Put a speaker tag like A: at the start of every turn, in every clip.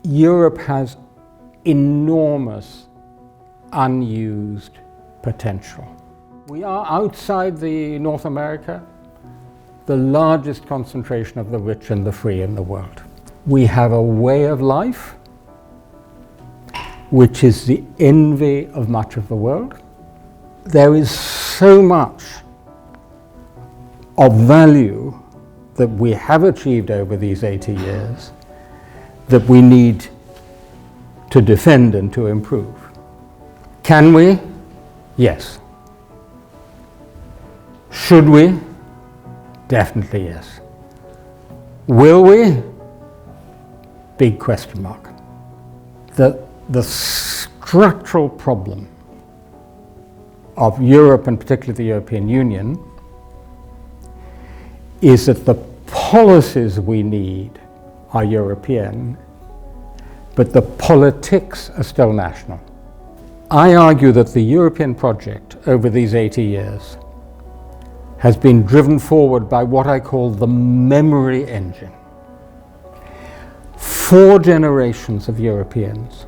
A: Europe has enormous unused potential. We are, outside the North America, the largest concentration of the rich and the free in the world. We have a way of life which is the envy of much of the world. There is so much of value that we have achieved over these 80 years that we need to defend and to improve. Can we? Yes. Should we? Definitely yes. Will we? Big question mark. The structural problem of Europe, and particularly the European Union, is that the policies we need are European, but the politics are still national. I argue that the European project over these 80 years has been driven forward by what I call the memory engine. 4 generations of Europeans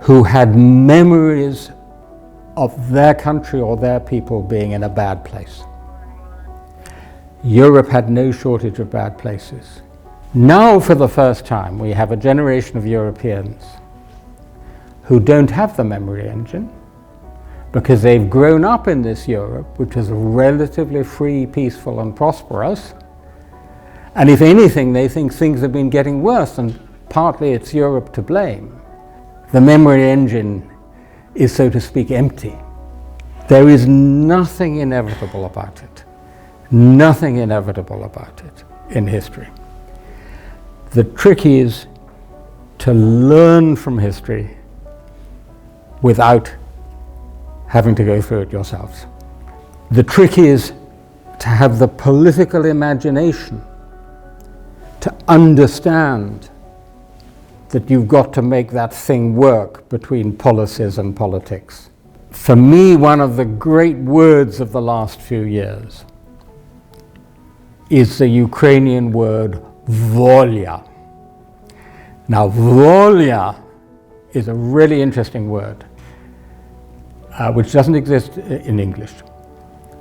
A: who had memories of their country or their people being in a bad place. Europe had no shortage of bad places. Now, for the first time, we have a generation of Europeans who don't have the memory engine because they've grown up in this Europe, which is relatively free, peaceful, and prosperous. And if anything, they think things have been getting worse, and partly it's Europe to blame. The memory engine is, so to speak, empty. There is nothing inevitable about it. Nothing inevitable about it in history. The trick is to learn from history without having to go through it yourselves. The trick is to have the political imagination to understand that you've got to make that thing work between policies and politics. For me, one of the great words of the last few years is the Ukrainian word volia. Now, volia is a really interesting word, which doesn't exist in English,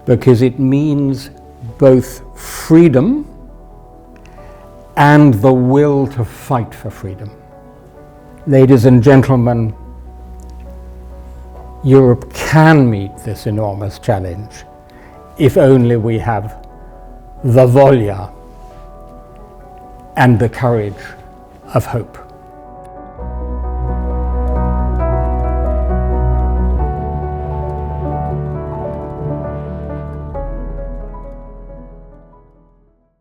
A: because it means both freedom and the will to fight for freedom. Ladies and gentlemen, Europe can meet this enormous challenge if only we have the volia and the courage of hope.